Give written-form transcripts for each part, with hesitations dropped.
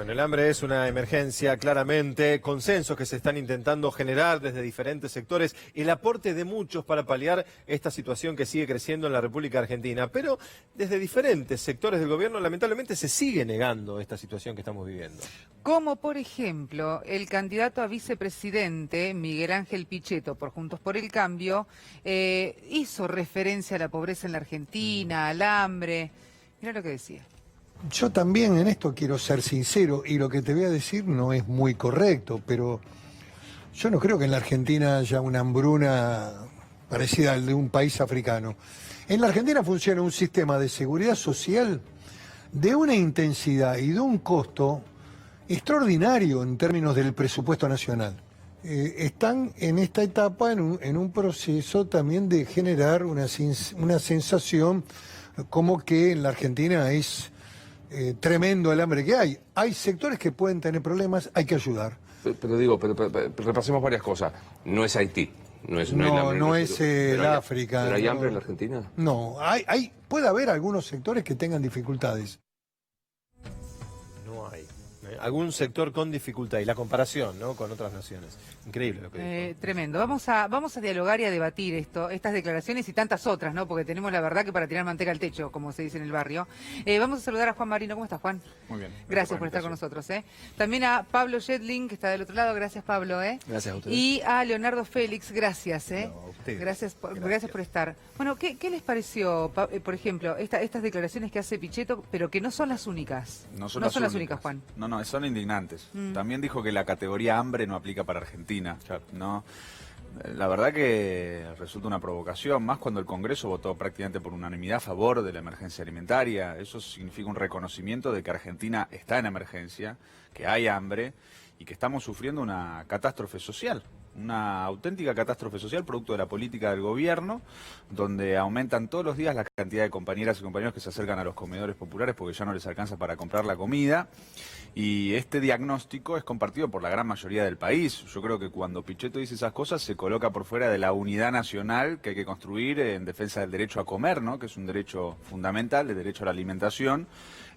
Bueno, el hambre es una emergencia, claramente, consensos que se están intentando generar desde diferentes sectores, el aporte de muchos para paliar esta situación que sigue creciendo en la República Argentina, pero desde diferentes sectores del gobierno lamentablemente se sigue negando esta situación que estamos viviendo. Como por ejemplo, el candidato a vicepresidente, Miguel Ángel Pichetto, por Juntos por el Cambio, hizo referencia a la pobreza en la Argentina, al hambre. Mira lo que decía. Yo también en esto quiero ser sincero y lo que te voy a decir no es muy correcto, pero yo no creo que en la Argentina haya una hambruna parecida al de un país africano. En la Argentina funciona un sistema de seguridad social de una intensidad y de un costo extraordinario en términos del presupuesto nacional. Están en esta etapa en un proceso también de generar una sensación como que en la Argentina es tremendo el hambre que hay. Hay sectores que pueden tener problemas, hay que ayudar. Pero repasemos varias cosas. No es Haití. No es el África. ¿Pero hay hambre en la Argentina? No, puede haber algunos sectores que tengan dificultades. No hay. Algún sector con dificultad y la comparación, ¿no?, con otras naciones. Increíble lo que dijo. Tremendo. Vamos a dialogar y a debatir estas declaraciones y tantas otras, ¿no? Porque tenemos la verdad que para tirar manteca al techo, como se dice en el barrio. Vamos a saludar a Juan Marino. ¿Cómo estás, Juan? Muy bien. Gracias por estar con nosotros. También a Pablo Jedling, que está del otro lado. Gracias, Pablo. Gracias a ustedes. Y a Leonardo Félix. Gracias. No, a ustedes. Gracias por estar. Bueno, ¿qué les pareció, por ejemplo, estas declaraciones que hace Pichetto, pero que no son las únicas? No son las únicas, Juan. No, son indignantes. También dijo que la categoría hambre no aplica para Argentina. ¿No? La verdad que resulta una provocación, más cuando el Congreso votó prácticamente por unanimidad a favor de la emergencia alimentaria. Eso significa un reconocimiento de que Argentina está en emergencia, que hay hambre y que estamos sufriendo una catástrofe social. Una auténtica catástrofe social producto de la política del gobierno, donde aumentan todos los días la cantidad de compañeras y compañeros que se acercan a los comedores populares porque ya no les alcanza para comprar la comida. Y este diagnóstico es compartido por la gran mayoría del país. Yo creo que cuando Pichetto dice esas cosas se coloca por fuera de la unidad nacional que hay que construir en defensa del derecho a comer, ¿no?, que es un derecho fundamental, el derecho a la alimentación.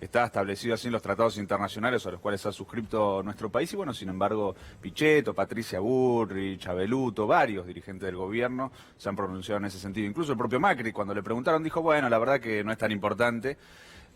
Está establecido así en los tratados internacionales a los cuales ha suscrito nuestro país y bueno, sin embargo, Pichetto, Patricia Bullrich, Abeluto, varios dirigentes del gobierno se han pronunciado en ese sentido. Incluso el propio Macri, cuando le preguntaron, dijo, bueno, la verdad que no es tan importante,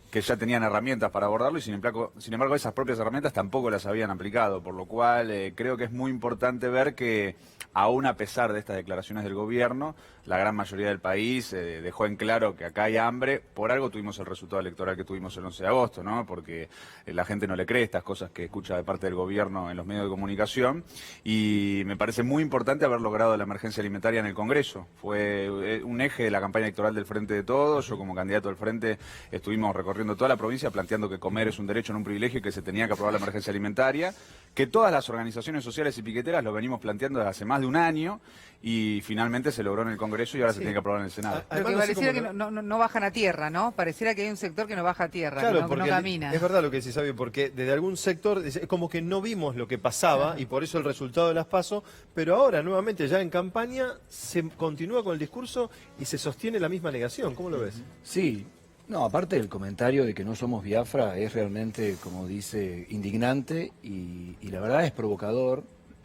que ya tenían herramientas para abordarlo y sin embargo esas propias herramientas tampoco las habían aplicado, por lo cual creo que es muy importante ver que aún a pesar de estas declaraciones del gobierno, la gran mayoría del país dejó en claro que acá hay hambre. Por algo tuvimos el resultado electoral que tuvimos el 11 de agosto, ¿no? Porque la gente no le cree estas cosas que escucha de parte del gobierno en los medios de comunicación y me parece muy importante haber logrado la emergencia alimentaria en el Congreso. Fue un eje de la campaña electoral del Frente de Todos. Yo como candidato del Frente estuvimos recorriendo toda la provincia planteando que comer es un derecho, no un privilegio y que se tenía que aprobar la emergencia alimentaria, que todas las organizaciones sociales y piqueteras lo venimos planteando desde hace más de un año y finalmente se logró en el Congreso y ahora se tiene que aprobar en el Senado. Pero que pareciera que no bajan a tierra, ¿no? Pareciera que hay un sector que no baja a tierra, claro, que no camina. Es verdad lo que decís, Sabio, porque desde algún sector es como que no vimos lo que pasaba y por eso el resultado de las PASO, pero ahora nuevamente ya en campaña se continúa con el discurso y se sostiene la misma negación. ¿Cómo lo ves? Sí. No, aparte del comentario de que no somos Biafra, es realmente, como dice, indignante y la verdad es provocador.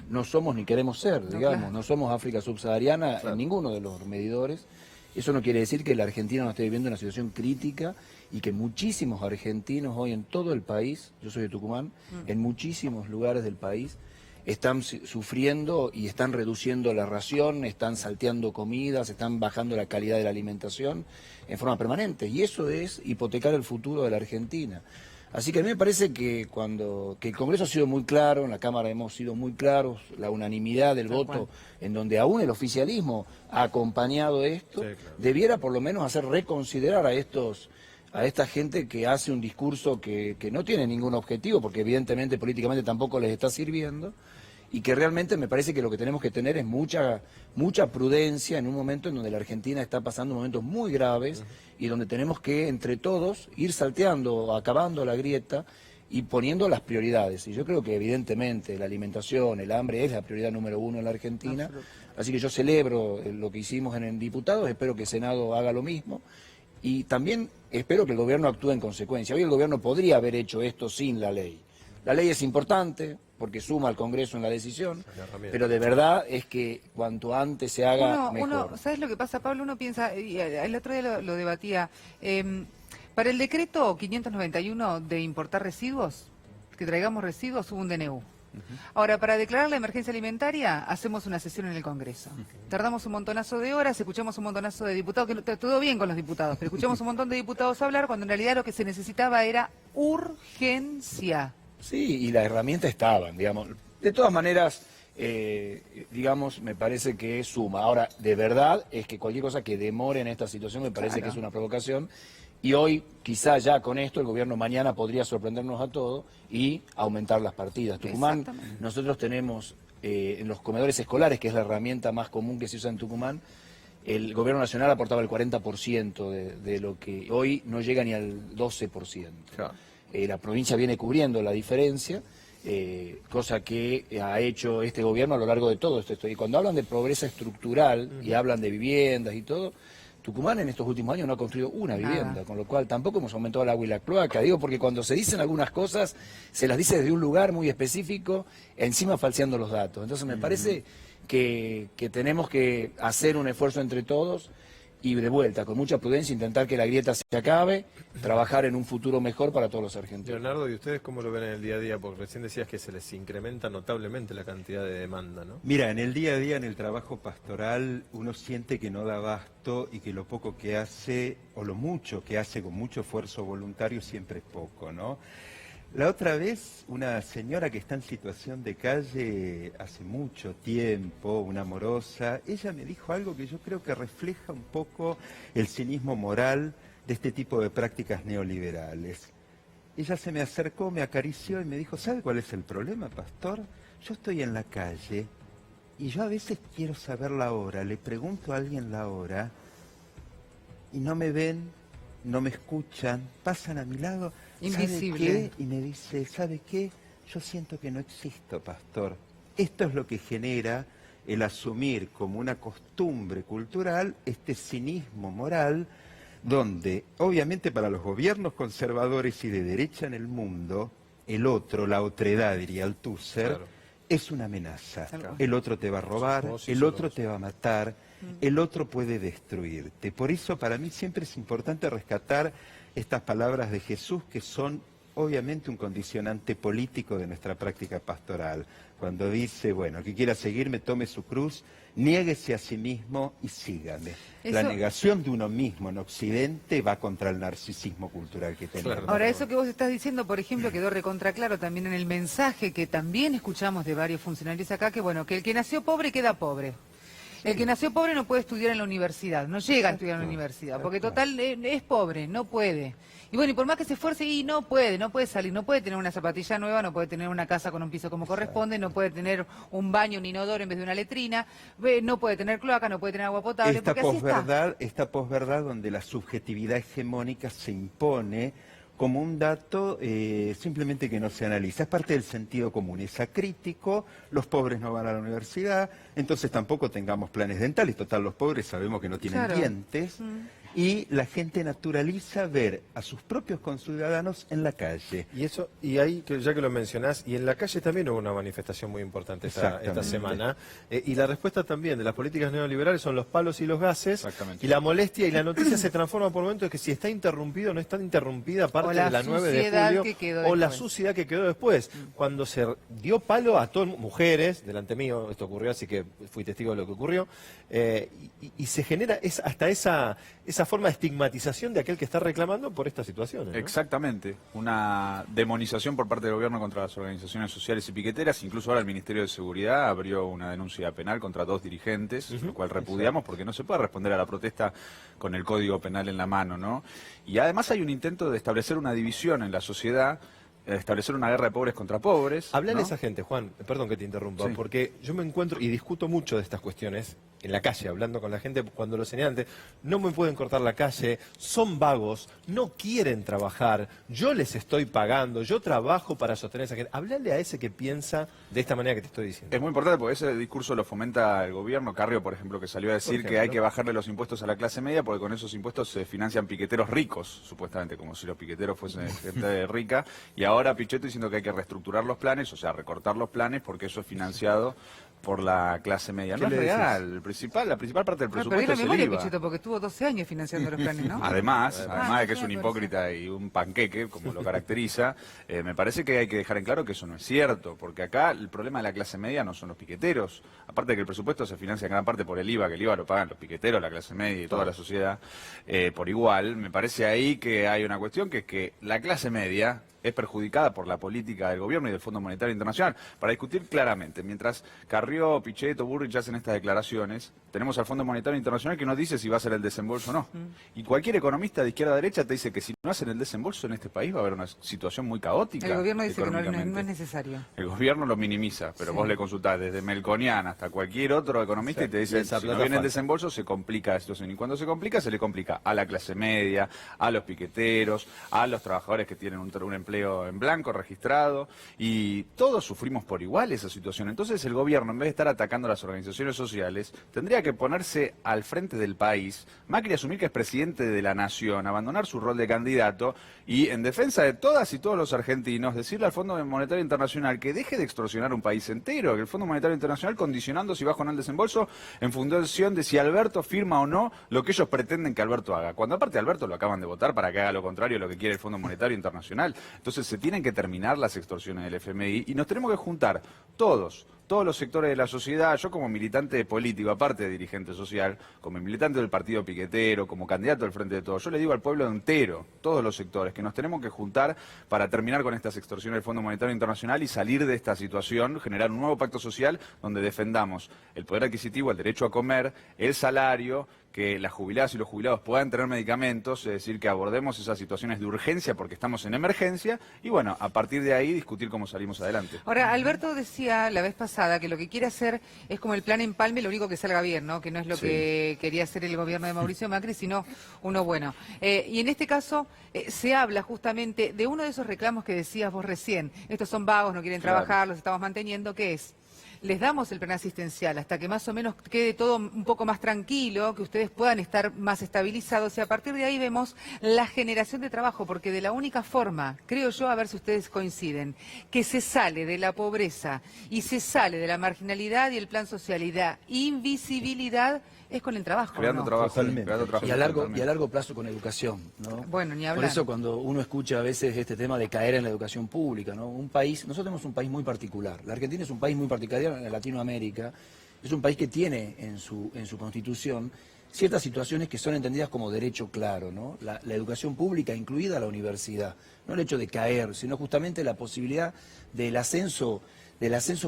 No somos ni queremos ser, digamos, claro. No somos África subsahariana en ninguno de los medidores. Eso no quiere decir que la Argentina no esté viviendo una situación crítica y que muchísimos argentinos hoy en todo el país, yo soy de Tucumán, en muchísimos lugares del país, están sufriendo y están reduciendo la ración, están salteando comidas, están bajando la calidad de la alimentación en forma permanente. Y eso es hipotecar el futuro de la Argentina. Así que a mí me parece que el Congreso ha sido muy claro, en la Cámara hemos sido muy claros, la unanimidad del voto, en donde aún el oficialismo ha acompañado esto, sí, claro. Debiera por lo menos hacer reconsiderar a esta gente que hace un discurso que no tiene ningún objetivo, porque evidentemente políticamente tampoco les está sirviendo, y que realmente me parece que lo que tenemos que tener es mucha prudencia en un momento en donde la Argentina está pasando momentos muy graves y donde tenemos que entre todos ir salteando, acabando la grieta y poniendo las prioridades. Y yo creo que evidentemente la alimentación, el hambre es la prioridad número uno en la Argentina, así que yo celebro lo que hicimos en diputados, espero que el Senado haga lo mismo. Y también espero que el gobierno actúe en consecuencia. Hoy el gobierno podría haber hecho esto sin la ley. La ley es importante porque suma al Congreso en la decisión, Es una herramienta. pero de verdad es que cuanto antes se haga, mejor. ¿Sabes lo que pasa, Pablo? Uno piensa, y el otro día lo debatía, para el decreto 591 de importar residuos, que traigamos residuos, hubo un DNU. Ahora, para declarar la emergencia alimentaria, hacemos una sesión en el Congreso. Tardamos un montonazo de horas, escuchamos un montonazo de diputados, que todo bien con los diputados, pero escuchamos un montón de diputados hablar cuando en realidad lo que se necesitaba era urgencia. Sí, y la herramienta estaban, digamos. De todas maneras, digamos, me parece que suma. Ahora, de verdad, es que cualquier cosa que demore en esta situación me parece que es una provocación. Y hoy, quizá ya con esto, el gobierno mañana podría sorprendernos a todos y aumentar las partidas. Tucumán, nosotros tenemos en los comedores escolares, que es la herramienta más común que se usa en Tucumán, el gobierno nacional aportaba el 40% de lo que hoy no llega ni al 12%. Claro. La provincia viene cubriendo la diferencia, cosa que ha hecho este gobierno a lo largo de todo esto. Y cuando hablan de pobreza estructural y hablan de viviendas y todo, Tucumán en estos últimos años no ha construido una vivienda, con lo cual tampoco hemos aumentado el agua y la cloaca. Digo, porque cuando se dicen algunas cosas, se las dice desde un lugar muy específico, encima falseando los datos. Entonces me parece que tenemos que hacer un esfuerzo entre todos y de vuelta, con mucha prudencia, intentar que la grieta se acabe, trabajar en un futuro mejor para todos los argentinos. Leonardo, ¿y ustedes cómo lo ven en el día a día? Porque recién decías que se les incrementa notablemente la cantidad de demanda, ¿no? Mira, en el día a día, en el trabajo pastoral, uno siente que no da abasto y que lo poco que hace, o lo mucho que hace con mucho esfuerzo voluntario, siempre es poco, ¿no? La otra vez, una señora que está en situación de calle hace mucho tiempo, una morosa, ella me dijo algo que yo creo que refleja un poco el cinismo moral de este tipo de prácticas neoliberales. Ella se me acercó, me acarició y me dijo, ¿sabe cuál es el problema, pastor? Yo estoy en la calle y yo a veces quiero saber la hora, le pregunto a alguien la hora y no me ven, no me escuchan, pasan a mi lado. Invisible. ¿Sabe qué? Y me dice, ¿sabe qué? Yo siento que no existo, pastor. Esto es lo que genera el asumir como una costumbre cultural este cinismo moral, donde obviamente para los gobiernos conservadores y de derecha en el mundo, el otro, la otredad, diría Althusser, Claro. es una amenaza. Claro. El otro te va a robar, Vos y el solo otro vos. te va a matar, el otro puede destruirte. Por eso para mí siempre es importante rescatar estas palabras de Jesús, que son obviamente un condicionante político de nuestra práctica pastoral. Cuando dice, bueno, el que quiera seguirme, tome su cruz, niéguese a sí mismo y sígame. La Eso- negación de uno mismo en Occidente va contra el narcisismo cultural que tenemos. Claro. Ahora, eso que vos estás diciendo, por ejemplo, quedó recontra claro también en el mensaje que también escuchamos de varios funcionarios acá, que bueno, que el que nació pobre queda pobre. El que nació pobre no puede estudiar en la universidad, no llega a estudiar en la universidad, porque total es pobre, no puede. Y bueno, y por más que se esfuerce, y no puede salir, no puede tener una zapatilla nueva, no puede tener una casa con un piso como corresponde, no puede tener un baño, un inodoro en vez de una letrina, no puede tener cloaca, no puede tener agua potable, Esta porque así está. posverdad donde la subjetividad hegemónica se impone como un dato simplemente que no se analiza. Es parte del sentido común, es acrítico, los pobres no van a la universidad, entonces tampoco tengamos planes dentales, total los pobres sabemos que no tienen Claro. dientes, y la gente naturaliza ver a sus propios conciudadanos en la calle. Y eso, y ahí, ya que lo mencionás, y en la calle también hubo una manifestación muy importante esta Exactamente. semana, y la respuesta también de las políticas neoliberales son los palos y los gases, Exactamente. y la molestia y la noticia se transforma por momentos que si está interrumpido, no está interrumpida parte O la de la 9 de suciedad julio, que quedó o la después. suciedad que quedó después. Cuando se dio palo a todas mujeres, delante mío, esto ocurrió, así que fui testigo de lo que ocurrió, y se genera hasta esa forma de estigmatización de aquel que está reclamando por estas situaciones, ¿no? Exactamente, una demonización por parte del gobierno contra las organizaciones sociales y piqueteras. Incluso ahora el Ministerio de Seguridad abrió una denuncia penal contra 2 dirigentes, lo cual repudiamos porque no se puede responder a la protesta con el Código Penal en la mano, ¿no? Y además hay un intento de establecer una división en la sociedad, establecer una guerra de pobres contra pobres. Hablale ¿no? a esa gente, Juan, perdón que te interrumpa, Sí. porque yo me encuentro y discuto mucho de estas cuestiones en la calle, hablando con la gente, cuando lo señalan antes, no me pueden cortar la calle, son vagos, no quieren trabajar, yo les estoy pagando, yo trabajo para sostener a esa gente. Hablale a ese que piensa de esta manera que te estoy diciendo. Es muy importante porque ese discurso lo fomenta el gobierno. Carrió, por ejemplo, que salió a decir que hay que bajarle los impuestos a la clase media porque con esos impuestos se financian piqueteros ricos, supuestamente, como si los piqueteros fuesen gente rica. Y ahora Pichetto diciendo que hay que reestructurar los planes, o sea, recortar los planes porque eso es financiado por la clase media. No es real. La principal parte del presupuesto pero es la el memoria, IVA. Pichetto, porque estuvo 12 años financiando los planes, ¿no? Además de que es un por hipócrita y un panqueque, como lo caracteriza, me parece que hay que dejar en claro que eso no es cierto, porque acá el problema de la clase media no son los piqueteros, aparte de que el presupuesto se financia en gran parte por el IVA, que el IVA lo pagan los piqueteros, la clase media y toda la sociedad por igual. Me parece ahí que hay una cuestión que es que la clase media es perjudicada por la política del gobierno y del Fondo Monetario Internacional. Para discutir claramente, mientras Carrió, Pichetto, Burrich hacen estas declaraciones, tenemos al Fondo Monetario Internacional que nos dice si va a ser el desembolso o no. Y cualquier economista de izquierda a derecha te dice que si no hacen el desembolso en este país va a haber una situación muy caótica. El gobierno dice que no es económicamente. necesario. El gobierno lo minimiza, pero vos le consultás desde Melconian hasta cualquier otro economista y te dice si no viene el desembolso se complica la situación. Y cuando se complica, se le complica a la clase media, a los piqueteros, a los trabajadores que tienen un empleo en blanco registrado, y todos sufrimos por igual esa situación. Entonces el gobierno, en vez de estar atacando a las organizaciones sociales, tendría que ponerse al frente del país, Macri asumir que es presidente de la nación, abandonar su rol de candidato y, en defensa de todas y todos los argentinos, decirle al Fondo Monetario Internacional que deje de extorsionar un país entero, que el Fondo Monetario Internacional condicionando si baja o no el desembolso en función de si Alberto firma o no lo que ellos pretenden que Alberto haga. Cuando aparte Alberto lo acaban de votar para que haga lo contrario de lo que quiere el Fondo Monetario Internacional. Entonces se tienen que terminar las extorsiones del FMI y nos tenemos que juntar todos los sectores de la sociedad. Yo como militante político, aparte de dirigente social, como militante del partido piquetero, como candidato del Frente de Todos, yo le digo al pueblo entero, todos los sectores, que nos tenemos que juntar para terminar con estas extorsiones del Fondo Monetario Internacional y salir de esta situación, generar un nuevo pacto social donde defendamos el poder adquisitivo, el derecho a comer, el salario, que las jubiladas y los jubilados puedan tener medicamentos, es decir, que abordemos esas situaciones de urgencia porque estamos en emergencia y bueno, a partir de ahí discutir cómo salimos adelante. Ahora, Alberto decía la vez pasada que lo que quiere hacer es como el plan Empalme, lo único que salga bien, ¿no? Que no es lo que quería hacer el gobierno de Mauricio Macri, sino uno bueno. Y en este caso se habla justamente de uno de esos reclamos que decías vos recién. Estos son vagos, no quieren trabajar, los estamos manteniendo, ¿qué es? Les damos el plan asistencial hasta que más o menos quede todo un poco más tranquilo, que ustedes puedan estar más estabilizados y a partir de ahí vemos la generación de trabajo, porque de la única forma, creo yo, a ver si ustedes coinciden, que se sale de la pobreza y se sale de la marginalidad y el plan social y la invisibilidad es con el trabajo. Creando trabajo. Y a largo plazo con educación, ¿no? Bueno, ni hablar. Por eso cuando uno escucha a veces este tema de caer en la educación pública, ¿no? Nosotros tenemos un país muy particular. La Argentina es un país muy particular en Latinoamérica. Es un país que tiene en su constitución ciertas situaciones que son entendidas como derecho claro, ¿no? La educación pública, incluida la universidad. No el hecho de caer, sino justamente la posibilidad del ascenso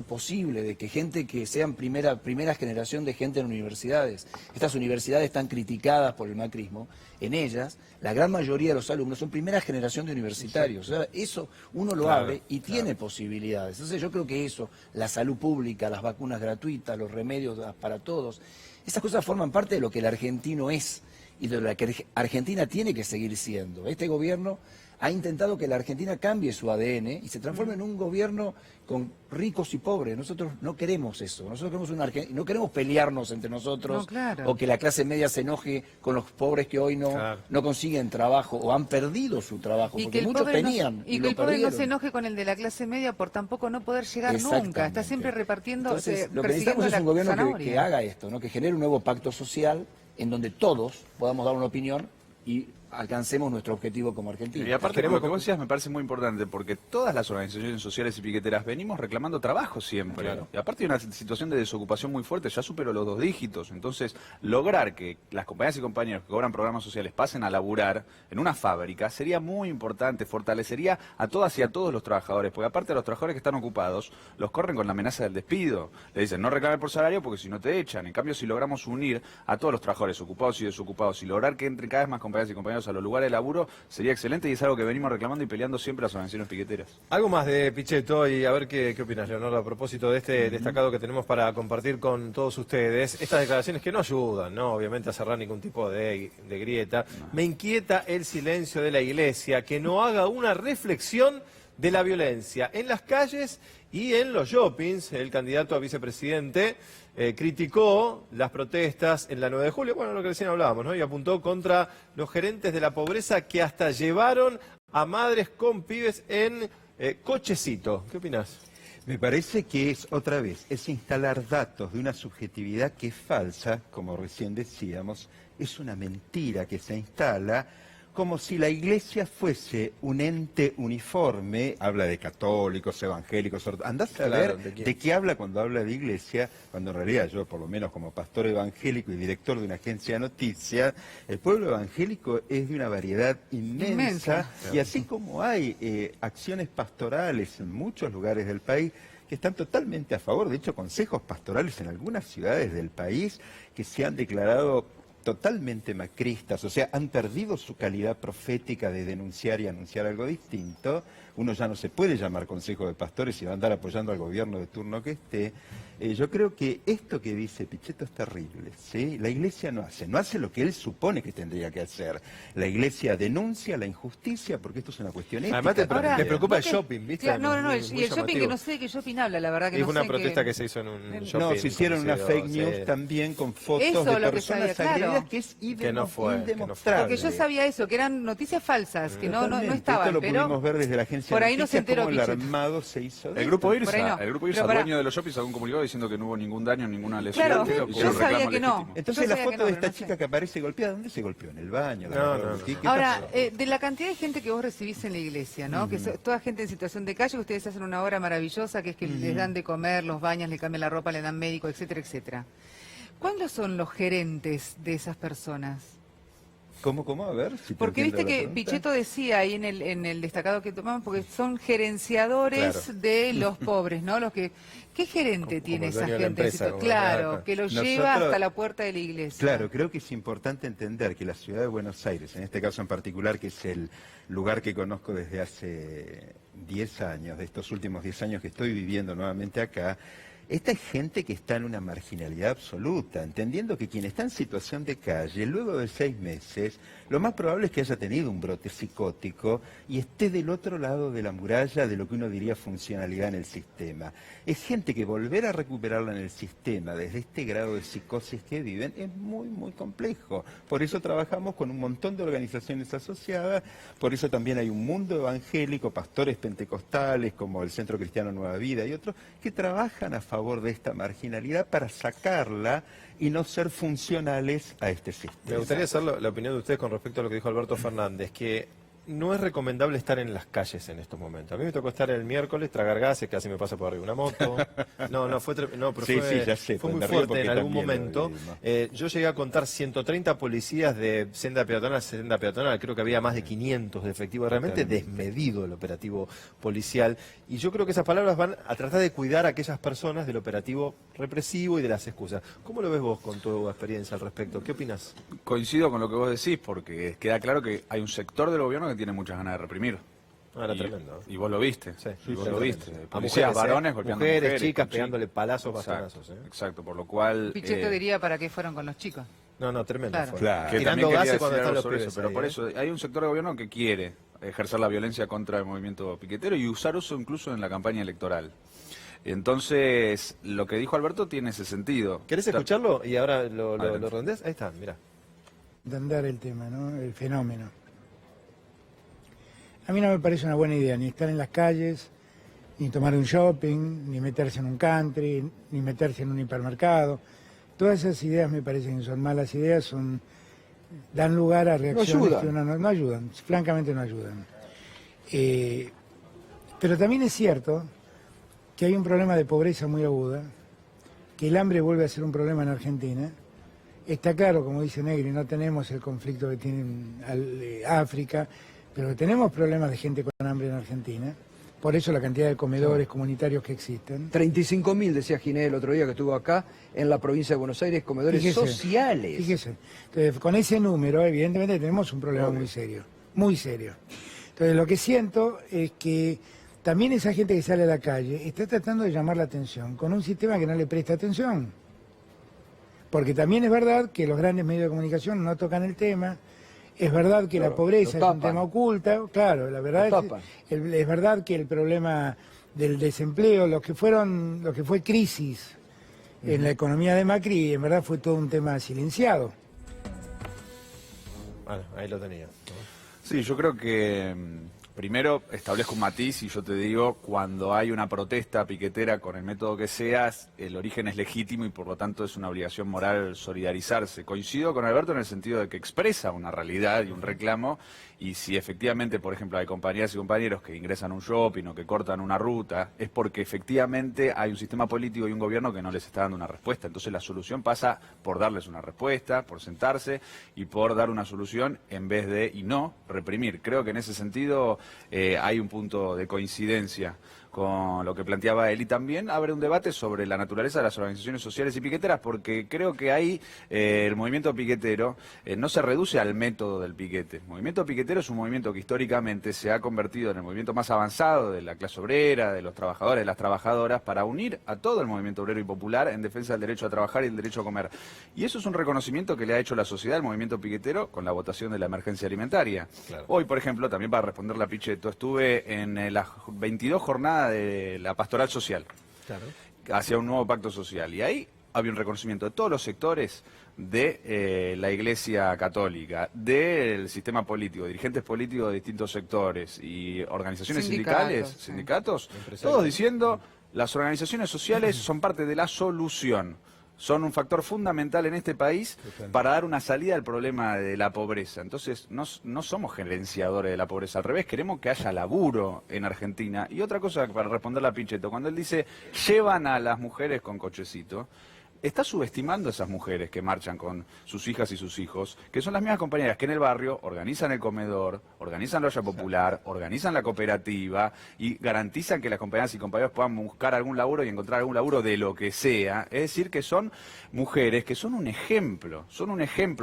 posible, de que gente que sean primera generación de gente en universidades. Estas universidades están criticadas por el macrismo. En ellas, la gran mayoría de los alumnos son primera generación de universitarios. O sea, eso uno lo abre y tiene posibilidades. Entonces yo creo que eso, la salud pública, las vacunas gratuitas, los remedios para todos, esas cosas forman parte de lo que el argentino es y de lo que Argentina tiene que seguir siendo. Este gobierno ha intentado que la Argentina cambie su ADN y se transforme en un gobierno con ricos y pobres. Nosotros no queremos eso. Nosotros queremos no queremos pelearnos entre nosotros o que la clase media se enoje con los pobres que hoy no consiguen trabajo o han perdido su trabajo, y porque muchos tenían y que el pobre no se enoje con el de la clase media por tampoco no poder llegar nunca. Está siempre repartiendo, entonces, lo que necesitamos es un gobierno que haga esto, ¿no? Que genere un nuevo pacto social en donde todos podamos dar una opinión y alcancemos nuestro objetivo como Argentina. Y aparte, lo que vos decías me parece muy importante, porque todas las organizaciones sociales y piqueteras venimos reclamando trabajo siempre. Claro. Y aparte hay una situación de desocupación muy fuerte, ya superó los 2 dígitos. Entonces, lograr que las compañeras y compañeros que cobran programas sociales pasen a laburar en una fábrica sería muy importante, fortalecería a todas y a todos los trabajadores, porque aparte de los trabajadores que están ocupados, los corren con la amenaza del despido. Le dicen, no reclamen por salario porque si no te echan. En cambio, si logramos unir a todos los trabajadores ocupados y desocupados y lograr que entren cada vez más compañeras y compañeros compañeros a los lugares de laburo sería excelente y es algo que venimos reclamando y peleando siempre las organizaciones piqueteras. Algo más de Pichetto y a ver qué opinas, Leonardo, a propósito de este destacado que tenemos para compartir con todos ustedes. Estas declaraciones que no ayudan, ¿no? Obviamente a cerrar ningún tipo de grieta. No. Me inquieta el silencio de la Iglesia, que no haga una reflexión de la violencia en las calles y en los shoppings. El candidato a vicepresidente criticó las protestas en la 9 de julio, bueno, lo que recién hablábamos, ¿no? Y apuntó contra los gerentes de la pobreza que hasta llevaron a madres con pibes en cochecito. ¿Qué opinás? Me parece que es, otra vez, es instalar datos de una subjetividad que es falsa, como recién decíamos, es una mentira que se instala, como si la Iglesia fuese un ente uniforme, habla de católicos, evangélicos, andás a ver de qué habla cuando habla de Iglesia, cuando en realidad yo, por lo menos como pastor evangélico y director de una agencia de noticias, el pueblo evangélico es de una variedad inmensa. Y así como hay acciones pastorales en muchos lugares del país, que están totalmente a favor, de hecho consejos pastorales en algunas ciudades del país que se han declarado totalmente macristas, o sea, han perdido su calidad profética de denunciar y anunciar algo distinto. Uno ya no se puede llamar consejo de pastores y va a andar apoyando al gobierno de turno que esté. Yo creo que esto que dice Pichetto es terrible, ¿sí? La Iglesia no hace lo que él supone que tendría que hacer. La Iglesia denuncia la injusticia porque esto es una cuestión ética. Además te preocupa el shopping, ¿viste? Claro, no, y el shopping que no sé de qué shopping habla, la verdad que es no sé. Es una protesta que se hizo en un shopping. No, se hicieron una fake news también con fotos de personas agredidas que es indemostrable. Porque yo sabía eso, que eran noticias falsas, que no estaban, esto lo pero pudimos ver desde la agencia por ahí de no se enteró cómo el armado se hizo. El grupo IRSA, no. dueño de los shoppings, sacó un comunicado diciendo que no hubo ningún daño, ninguna lesión. Claro, yo sabía que no. Entonces la foto de esta chica que aparece golpeada, ¿dónde se golpeó? ¿En el baño? Ahora, de la cantidad de gente que vos recibís en la iglesia, ¿no? Que toda gente en situación de calle, ustedes hacen una obra maravillosa, que es que les dan de comer, los bañan, le cambian la ropa, le dan médico, etcétera, etcétera. ¿Cuáles son los gerentes de esas personas? ¿Cómo? A ver. Si porque viste que Pichetto decía ahí en el destacado que tomamos, porque son gerenciadores de los pobres, ¿no? Los que ¿qué gerente tiene esa gente? Empresa, claro, que lo lleva hasta la puerta de la iglesia. Claro, creo que es importante entender que la ciudad de Buenos Aires, en este caso en particular, que es el lugar que conozco desde hace 10 años, de estos últimos 10 años que estoy viviendo nuevamente acá, esta es gente que está en una marginalidad absoluta, entendiendo que quien está en situación de calle, luego de 6 meses, lo más probable es que haya tenido un brote psicótico y esté del otro lado de la muralla de lo que uno diría funcionalidad en el sistema. Es gente que volver a recuperarla en el sistema desde este grado de psicosis que viven es muy, muy complejo. Por eso trabajamos con un montón de organizaciones asociadas, por eso también hay un mundo evangélico, pastores pentecostales como el Centro Cristiano Nueva Vida y otros, que trabajan a favor de esta marginalidad para sacarla y no ser funcionales a este sistema. Me gustaría saber la opinión de ustedes con respecto a lo que dijo Alberto Fernández, que no es recomendable estar en las calles en estos momentos. A mí me tocó estar el miércoles, tragar gases, casi me pasa por arriba una moto. Fue muy fuerte en algún momento. Yo llegué a contar 130 policías de senda peatonal, creo que había más de 500 de efectivo, realmente desmedido el operativo policial. Y yo creo que esas palabras van a tratar de cuidar a aquellas personas del operativo represivo y de las excusas. ¿Cómo lo ves vos con tu experiencia al respecto? ¿Qué opinas? Coincido con lo que vos decís, porque queda claro que hay un sector del gobierno que tiene muchas ganas de reprimir. Era tremendo. Y vos lo viste. Sí, vos lo viste. A mujeres, varones golpeando mujeres, chicas pegándole palazos, bastonazos. Exacto, por lo cual... Pichetto diría para qué fueron con los chicos. No, tremendo. Claro. Que tirando gases cuando están los sobre pibes eso, pero ahí, por eso hay un sector de gobierno que quiere ejercer la violencia contra el movimiento piquetero y usar eso incluso en la campaña electoral. Entonces, lo que dijo Alberto tiene ese sentido. ¿Querés escucharlo? Y ahora lo rendés. Ahí está, mirá. Entender el tema, ¿no? El fenómeno. A mí no me parece una buena idea ni estar en las calles, ni tomar un shopping, ni meterse en un country, ni meterse en un hipermercado. Todas esas ideas me parecen que son malas ideas, dan lugar a reacciones que uno no ayudan, francamente no ayudan. Pero también es cierto que hay un problema de pobreza muy aguda, que el hambre vuelve a ser un problema en Argentina. Está claro, como dice Negri, no tenemos el conflicto que tiene África, pero tenemos problemas de gente con hambre en Argentina. por eso la cantidad de comedores comunitarios que existen. 35.000, decía Ginés el otro día que estuvo acá, en la provincia de Buenos Aires, comedores sociales. Fíjese, entonces con ese número evidentemente tenemos un problema muy serio, muy serio. Entonces lo que siento es que también esa gente que sale a la calle está tratando de llamar la atención con un sistema que no le presta atención. Porque también es verdad que los grandes medios de comunicación no tocan el tema, es verdad que la pobreza es un tema oculta, claro, la verdad es verdad que el problema del desempleo, lo que fue crisis en la economía de Macri, en verdad fue todo un tema silenciado. Bueno, ahí lo tenía. Sí, yo creo que primero establezco un matiz y yo te digo, cuando hay una protesta piquetera con el método que seas, el origen es legítimo y por lo tanto es una obligación moral solidarizarse. Coincido con Alberto en el sentido de que expresa una realidad y un reclamo, y si efectivamente, por ejemplo, hay compañeras y compañeros que ingresan a un shopping o que cortan una ruta, es porque efectivamente hay un sistema político y un gobierno que no les está dando una respuesta. Entonces la solución pasa por darles una respuesta, por sentarse y por dar una solución en vez de, y no, reprimir. Creo que en ese sentido hay un punto de coincidencia con lo que planteaba él, y también abre un debate sobre la naturaleza de las organizaciones sociales y piqueteras, porque creo que ahí el movimiento piquetero no se reduce al método del piquete. El movimiento piquetero es un movimiento que históricamente se ha convertido en el movimiento más avanzado de la clase obrera, de los trabajadores, de las trabajadoras, para unir a todo el movimiento obrero y popular en defensa del derecho a trabajar y el derecho a comer. Y eso es un reconocimiento que le ha hecho la sociedad al movimiento piquetero con la votación de la emergencia alimentaria. Claro. Hoy, por ejemplo, también para responderle a Pichetto, estuve en las 22 jornadas de la pastoral social, claro, hacia un nuevo pacto social, y ahí había un reconocimiento de todos los sectores de la Iglesia Católica, del sistema político, dirigentes políticos de distintos sectores y organizaciones sindicatos, todos diciendo las organizaciones sociales son parte de la solución. Son un factor fundamental en este país para dar una salida al problema de la pobreza. Entonces, no somos gerenciadores de la pobreza, al revés, queremos que haya laburo en Argentina. Y otra cosa para responderle a Pichetto, cuando él dice, llevan a las mujeres con cochecito, está subestimando a esas mujeres que marchan con sus hijas y sus hijos, que son las mismas compañeras que en el barrio organizan el comedor, organizan la olla popular, organizan la cooperativa y garantizan que las compañeras y compañeros puedan buscar algún laburo y encontrar algún laburo de lo que sea. Es decir, que son mujeres que son un ejemplo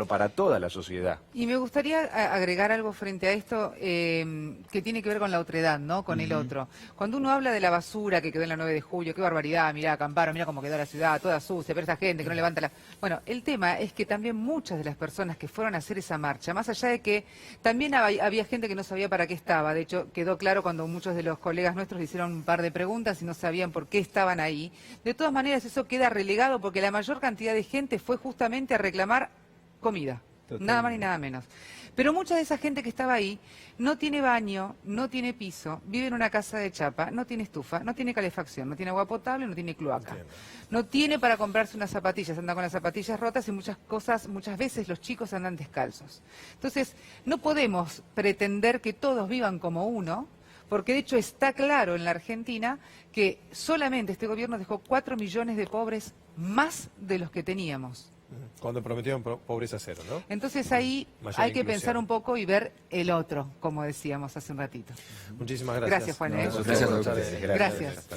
para toda la sociedad. Y me gustaría agregar algo frente a esto que tiene que ver con la otredad, ¿no? Con el otro. Cuando uno habla de la basura que quedó en la 9 de julio, qué barbaridad, mirá, Acamparo, mirá cómo quedó la ciudad, toda sucia, pero esa gente que no levanta la... Bueno, el tema es que también muchas de las personas que fueron a hacer esa marcha, más allá de que también había gente que no sabía para qué estaba, de hecho quedó claro cuando muchos de los colegas nuestros le hicieron un par de preguntas y no sabían por qué estaban ahí, de todas maneras eso queda relegado porque la mayor cantidad de gente fue justamente a reclamar comida. Totalmente. Nada más ni nada menos. Pero mucha de esa gente que estaba ahí no tiene baño, no tiene piso, vive en una casa de chapa, no tiene estufa, no tiene calefacción, no tiene agua potable, no tiene cloaca. Entiendo. No tiene para comprarse unas zapatillas, anda con las zapatillas rotas y muchas veces los chicos andan descalzos. Entonces, no podemos pretender que todos vivan como uno, porque de hecho está claro en la Argentina que solamente este gobierno dejó 4 millones de pobres más de los que teníamos. Cuando prometieron pobreza cero, ¿no? Entonces ahí hay que pensar un poco y ver el otro, como decíamos hace un ratito. Muchísimas gracias. Gracias, Juan. Gracias a ustedes. Gracias.